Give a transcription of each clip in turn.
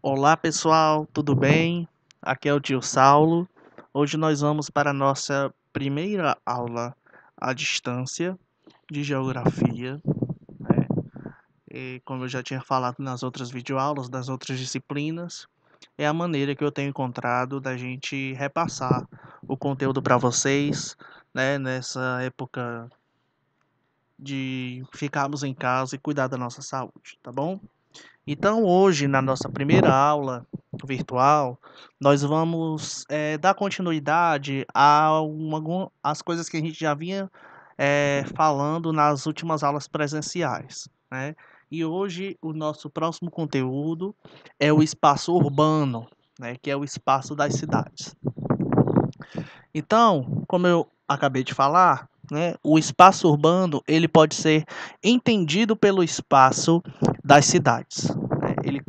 Olá pessoal, tudo bem? Aqui é o tio Saulo. Hoje nós vamos para a nossa primeira aula à distância de geografia, né? E como eu já tinha falado nas outras videoaulas, das outras disciplinas, é a maneira que eu tenho encontrado da gente repassar o conteúdo para vocês, né? Nessa época de ficarmos em casa e cuidar da nossa saúde, tá bom? Então, hoje, na nossa primeira aula virtual, nós vamos dar continuidade às coisas que a gente já vinha falando nas últimas aulas presenciais, né? E hoje o nosso próximo conteúdo é o espaço urbano, né? Que é o espaço das cidades. Então, como eu acabei de falar, né, o espaço urbano ele pode ser entendido pelo espaço das cidades, né? Ele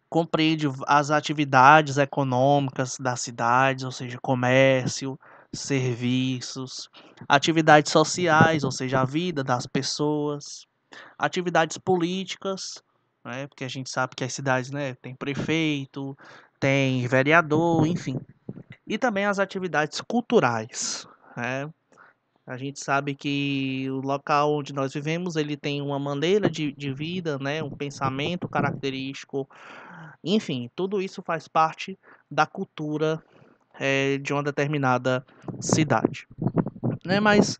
compreende as atividades econômicas das cidades, ou seja, comércio, serviços, atividades sociais, ou seja, a vida das pessoas, atividades políticas, né, porque a gente sabe que as cidades, né, tem prefeito, tem vereador, enfim, e também as atividades culturais, né? A gente sabe que o local onde nós vivemos, ele tem uma maneira de vida, né, um pensamento característico, enfim, tudo isso faz parte da cultura de uma determinada cidade, né? Mas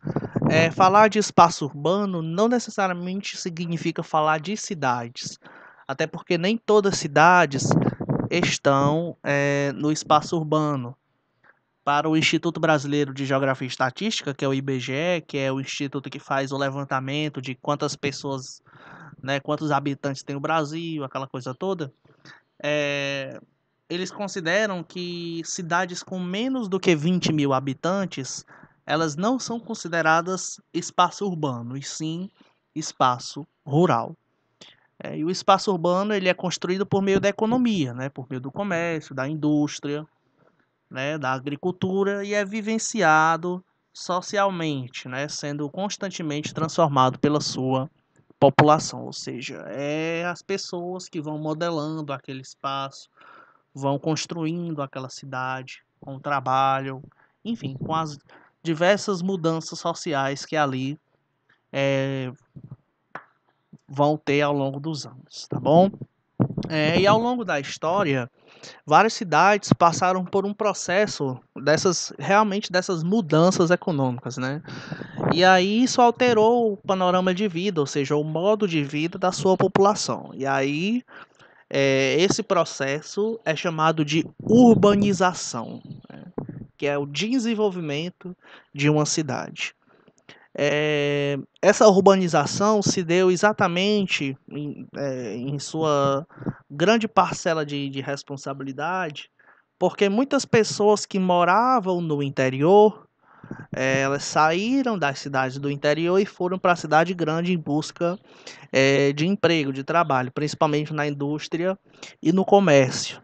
falar de espaço urbano não necessariamente significa falar de cidades, até porque nem todas as cidades estão no espaço urbano. Para o Instituto Brasileiro de Geografia e Estatística, que é o IBGE, que é o instituto que faz o levantamento de quantas pessoas, né, quantos habitantes tem o Brasil, aquela coisa toda, é, eles consideram que cidades com menos do que 20 mil habitantes, elas não são consideradas espaço urbano, e sim espaço rural. E o espaço urbano ele é construído por meio da economia, né, por meio do comércio, da indústria, né, da agricultura e é vivenciado socialmente, né, sendo constantemente transformado pela sua população, ou seja, é as pessoas que vão modelando aquele espaço, vão construindo aquela cidade com o trabalho, enfim, com as diversas mudanças sociais que ali é, vão ter ao longo dos anos, tá bom? E ao longo da história, várias cidades passaram por um processo dessas mudanças econômicas, né? E aí isso alterou o panorama de vida, ou seja, o modo de vida da sua população. E aí esse processo é chamado de urbanização, né? Que é o desenvolvimento de uma cidade. Essa urbanização se deu exatamente em sua grande parcela de responsabilidade, porque muitas pessoas que moravam no interior, elas saíram das cidades do interior e foram para a cidade grande em busca de emprego, de trabalho, principalmente na indústria e no comércio,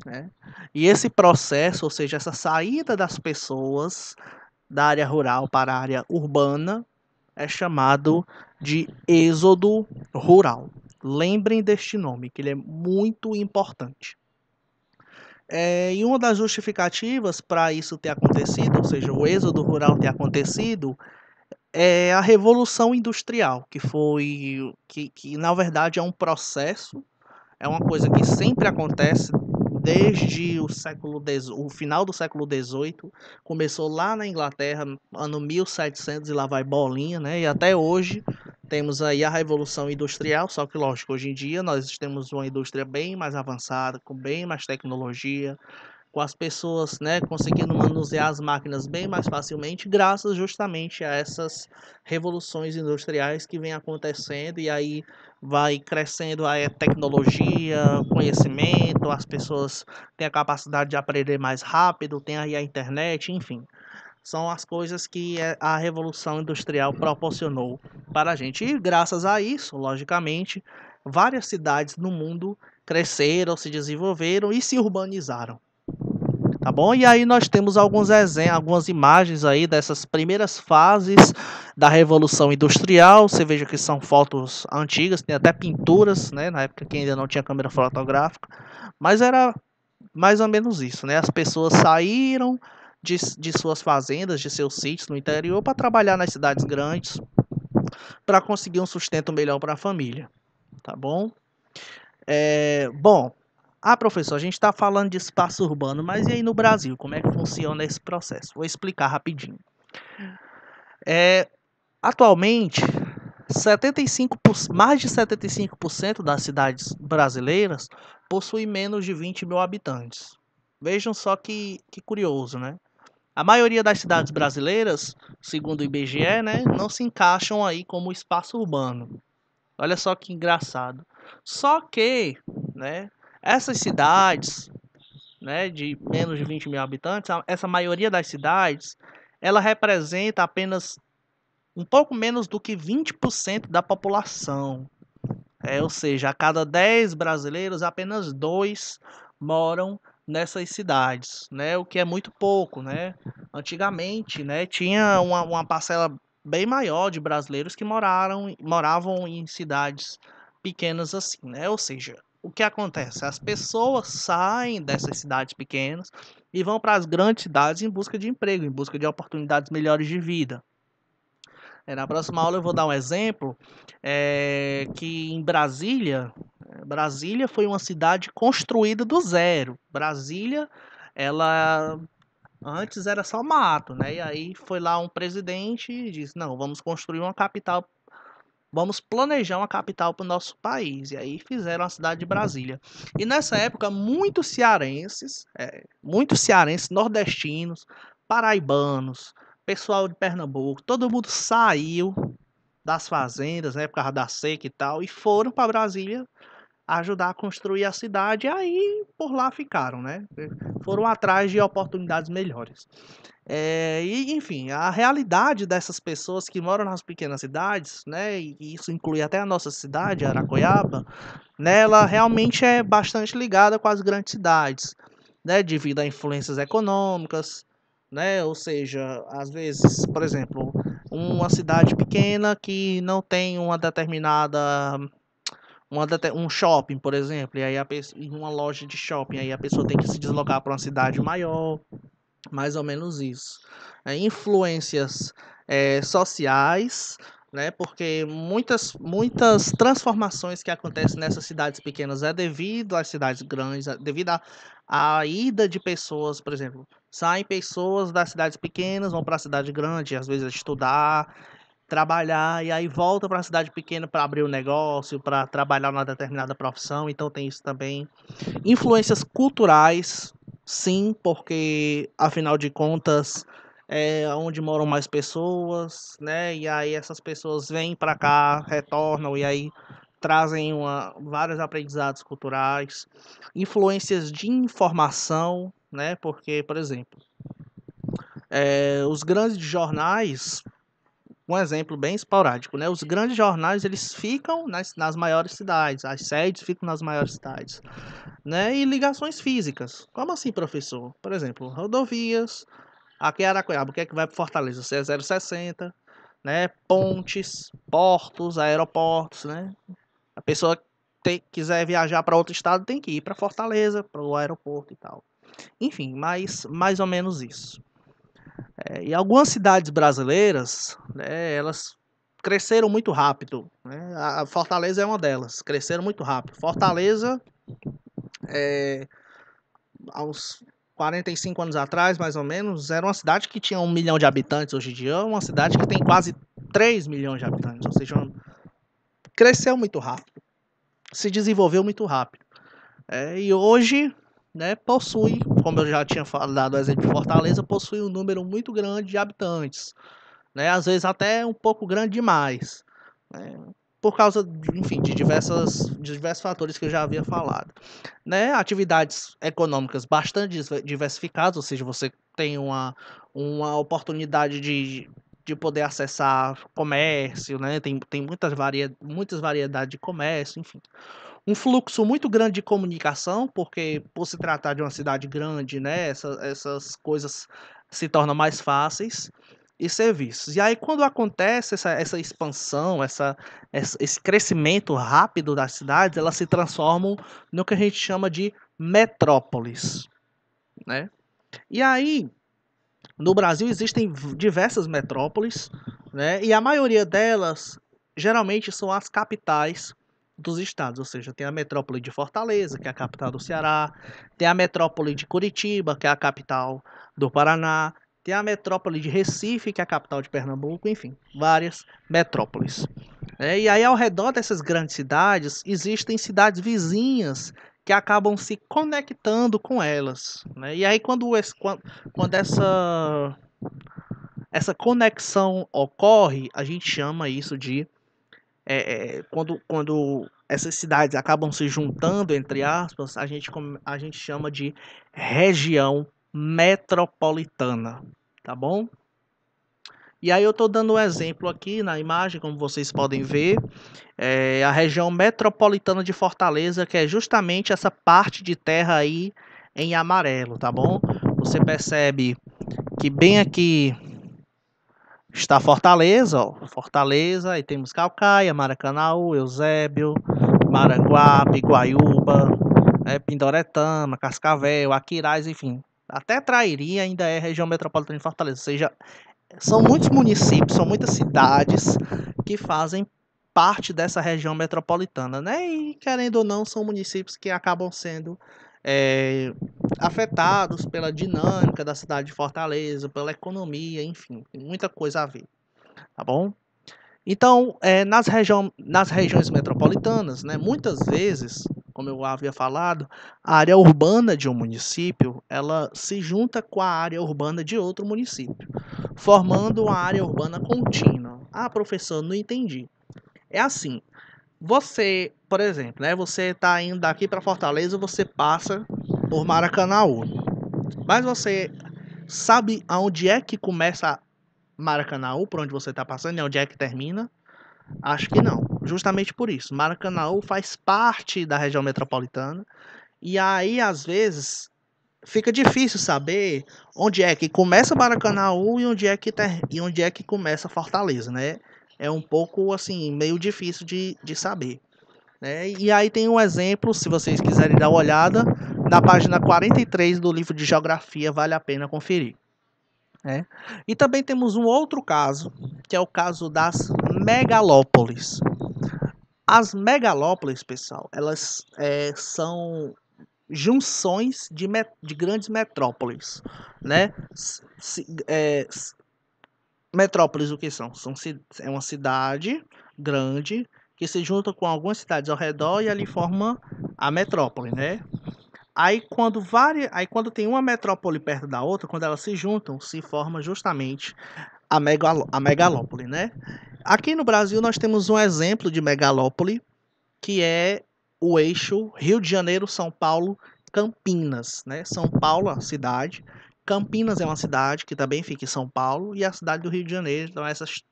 né? E esse processo, ou seja, essa saída das pessoas da área rural para a área urbana, é chamado de êxodo rural. Lembrem deste nome, que ele é muito importante. E uma das justificativas para isso ter acontecido, ou seja, o êxodo rural ter acontecido, é a Revolução Industrial, que na verdade é um processo, é uma coisa que sempre acontece desde o final do século XVIII, começou lá na Inglaterra, ano 1700 e lá vai bolinha, né? E até hoje temos aí a Revolução Industrial, só que lógico, hoje em dia nós temos uma indústria bem mais avançada, com bem mais tecnologia, com as pessoas, né, conseguindo manusear as máquinas bem mais facilmente, graças justamente a essas revoluções industriais que vêm acontecendo e aí vai crescendo a tecnologia, conhecimento, as pessoas têm a capacidade de aprender mais rápido, tem aí a internet, enfim. São as coisas que a Revolução Industrial proporcionou para a gente. E graças a isso, logicamente, várias cidades no mundo cresceram, se desenvolveram e se urbanizaram. tá bom? E aí nós temos alguns exemplos, algumas imagens aí dessas primeiras fases da Revolução Industrial. Você veja que são fotos antigas, tem até pinturas, né, na época que ainda não tinha câmera fotográfica, mas era mais ou menos isso, né? As pessoas saíram de suas fazendas, de seus sítios no interior para trabalhar nas cidades grandes, para conseguir um sustento melhor para a família, tá bom? Bom, professor, a gente está falando de espaço urbano, mas e aí no Brasil, como é que funciona esse processo? Vou explicar rapidinho. Atualmente, mais de 75% das cidades brasileiras possuem menos de 20 mil habitantes. Vejam só que curioso, né? A maioria das cidades brasileiras, segundo o IBGE, né, não se encaixam aí como espaço urbano. Olha só que engraçado. Só que, né, essas cidades, né, de menos de 20 mil habitantes, essa maioria das cidades, ela representa apenas um pouco menos do que 20% da população. Ou seja, a cada 10 brasileiros, apenas 2 moram nessas cidades, né? O que é muito pouco, né? Antigamente, né, tinha uma parcela bem maior de brasileiros que moravam em cidades pequenas assim, né? Ou seja, o que acontece? As pessoas saem dessas cidades pequenas e vão para as grandes cidades em busca de emprego, em busca de oportunidades melhores de vida. Na próxima aula eu vou dar um exemplo que em Brasília foi uma cidade construída do zero. Brasília, ela antes era só mato, né? E aí foi lá um presidente e disse: não, vamos construir uma capital, vamos planejar uma capital para o nosso país. E aí fizeram a cidade de Brasília. E nessa época, muitos cearenses, nordestinos, paraibanos, pessoal de Pernambuco, todo mundo saiu das fazendas, né, por causa da seca e tal, e foram para Brasília ajudar a construir a cidade, e aí por lá ficaram, né? Foram atrás de oportunidades melhores. E enfim, a realidade dessas pessoas que moram nas pequenas cidades, né, e isso inclui até a nossa cidade, Aracoiaba, né, ela realmente é bastante ligada com as grandes cidades, né, devido a influências econômicas, né, ou seja, às vezes, por exemplo, uma cidade pequena que não tem um shopping, por exemplo, e aí uma loja de shopping, aí a pessoa tem que se deslocar para uma cidade maior, mais ou menos isso. Influências sociais, né? Porque muitas transformações que acontecem nessas cidades pequenas é devido às cidades grandes, devido à ida de pessoas, por exemplo. Saem pessoas das cidades pequenas, vão para a cidade grande, às vezes estudar, trabalhar, e aí volta para a cidade pequena para abrir um negócio, para trabalhar numa determinada profissão, então tem isso também. Influências culturais, sim, porque afinal de contas é onde moram mais pessoas, né? E aí essas pessoas vêm para cá, retornam e aí trazem vários aprendizados culturais, influências de informação, né? Porque, por exemplo, os grandes jornais, um exemplo bem esporádico, né? Os grandes jornais eles ficam nas maiores cidades, as sedes ficam nas maiores cidades, né? E ligações físicas. Como assim, professor? Por exemplo, rodovias. Aqui em Araqueaba, o que é que vai para Fortaleza? C060, né? Pontes, portos, aeroportos, né? A pessoa quiser viajar para outro estado tem que ir para Fortaleza, para o aeroporto e tal. Enfim, mais ou menos isso. E algumas cidades brasileiras, né, elas cresceram muito rápido, né? A Fortaleza é uma delas, cresceram muito rápido. Fortaleza, há uns 45 anos atrás, mais ou menos, era uma cidade que tinha 1 milhão de habitantes. Hoje em dia é uma cidade que tem quase 3 milhões de habitantes, ou seja, cresceu muito rápido, se desenvolveu muito rápido. E hoje, né, possui, como eu já tinha falado, o exemplo de Fortaleza, possui um número muito grande de habitantes, né? Às vezes até um pouco grande demais, né? Por causa, enfim, de diversos fatores que eu já havia falado, né? Atividades econômicas bastante diversificadas, ou seja, você tem uma oportunidade de poder acessar comércio, né? Tem muitas variedades de comércio, enfim. Um fluxo muito grande de comunicação, porque por se tratar de uma cidade grande, né, essas coisas se tornam mais fáceis, e serviços. E aí, quando acontece essa expansão, esse crescimento rápido das cidades, elas se transformam no que a gente chama de metrópoles, né? E aí, no Brasil existem diversas metrópoles, né? E a maioria delas geralmente são as capitais dos estados, ou seja, tem a metrópole de Fortaleza, que é a capital do Ceará, tem a metrópole de Curitiba, que é a capital do Paraná, tem a metrópole de Recife, que é a capital de Pernambuco, enfim, várias metrópoles. E aí, ao redor dessas grandes cidades, existem cidades vizinhas que acabam se conectando com elas, né? E aí, quando essa conexão ocorre, a gente chama isso de quando essas cidades acabam se juntando, entre aspas, a gente chama de região metropolitana, tá bom? E aí eu estou dando um exemplo aqui na imagem, como vocês podem ver, a região metropolitana de Fortaleza, que é justamente essa parte de terra aí em amarelo, tá bom? Você percebe que bem aqui está Fortaleza, ó. Fortaleza, aí temos Calcaia, Maracanaú, Eusébio, Maranguape, Guaiúba, Pindoretama, Cascavel, Aquiraz, enfim. Até Trairi ainda é região metropolitana de Fortaleza, ou seja, são muitos municípios, são muitas cidades que fazem parte dessa região metropolitana, né? E querendo ou não, são municípios que acabam sendo afetados pela dinâmica da cidade de Fortaleza, pela economia, enfim, tem muita coisa a ver, tá bom? Então, nas regiões metropolitanas, né, muitas vezes, como eu havia falado, a área urbana de um município, ela se junta com a área urbana de outro município, formando uma área urbana contínua. Ah, professor, não entendi. É assim, você, por exemplo, né, você está indo daqui para Fortaleza, você passa por Maracanaú, mas você sabe aonde é que começa Maracanaú, por onde você está passando, e onde é que termina? Acho que não. Justamente por isso. Maracanaú faz parte da região metropolitana. E aí, às vezes, fica difícil saber onde é que começa Maracanaú e onde é que começa Fortaleza, né? É um pouco, assim, meio difícil de saber. Né? E aí tem um exemplo, se vocês quiserem dar uma olhada, na página 43 do livro de Geografia, vale a pena conferir. Né? E também temos um outro caso, que é o caso das megalópolis. As megalópolis, pessoal, elas são junções de grandes metrópoles, né? Metrópoles, o que são? É uma cidade grande que se junta com algumas cidades ao redor e ali forma a metrópole, né? Aí quando tem uma metrópole perto da outra, quando elas se juntam, se forma justamente a megalópole, né? Aqui no Brasil nós temos um exemplo de megalópole, que é o eixo Rio de Janeiro, São Paulo, Campinas, né? São Paulo, a cidade. Campinas é uma cidade que também fica em São Paulo e a cidade do Rio de Janeiro. Então essas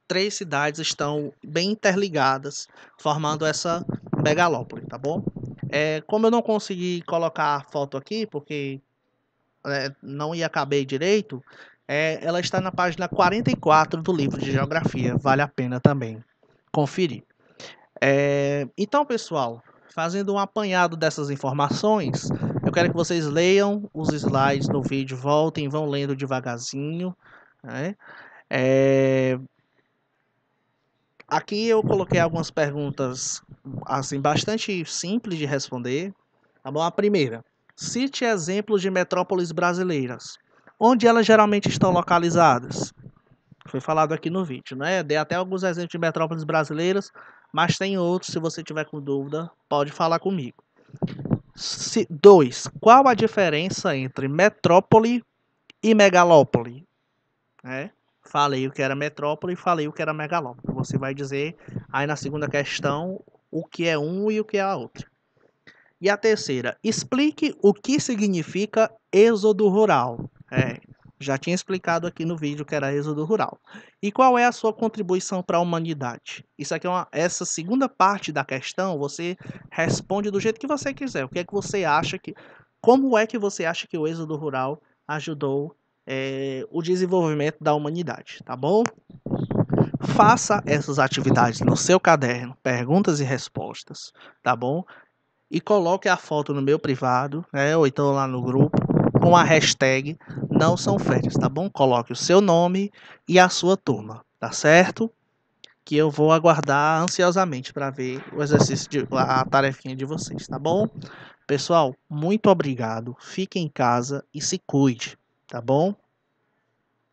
três cidades estão bem interligadas, formando essa megalópole, tá bom? Como eu não consegui colocar a foto aqui, porque não ia caber direito, ela está na página 44 do livro de Geografia. Vale a pena também conferir. Então, pessoal, fazendo um apanhado dessas informações, eu quero que vocês leiam os slides no vídeo, voltem, vão lendo devagarzinho. Né? Aqui eu coloquei algumas perguntas assim bastante simples de responder. Tá bom? A primeira: cite exemplos de metrópoles brasileiras. Onde elas geralmente estão localizadas? Foi falado aqui no vídeo, né? Dei até alguns exemplos de metrópoles brasileiras, mas tem outros. Se você tiver com dúvida, pode falar comigo. 2. Qual a diferença entre metrópole e megalópole? Falei o que era metrópole e falei o que era megalópole. Você vai dizer aí na segunda questão o que é um e o que é a outra. E a terceira, explique o que significa êxodo rural. Já tinha explicado aqui no vídeo que era êxodo rural. E qual é a sua contribuição para a humanidade? Isso aqui essa segunda parte da questão, você responde do jeito que você quiser. O que é que você acha que, como é que você acha que o êxodo rural ajudou o desenvolvimento da humanidade, tá bom? Faça essas atividades no seu caderno, perguntas e respostas, tá bom? E coloque a foto no meu privado, né, ou então lá no grupo, com a hashtag não são férias, tá bom? Coloque o seu nome e a sua turma, tá certo? Que eu vou aguardar ansiosamente para ver o exercício, a tarefinha de vocês, tá bom? Pessoal, muito obrigado, fique em casa e se cuide, tá bom?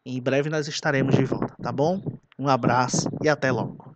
Em breve nós estaremos de volta, tá bom? Um abraço e até logo.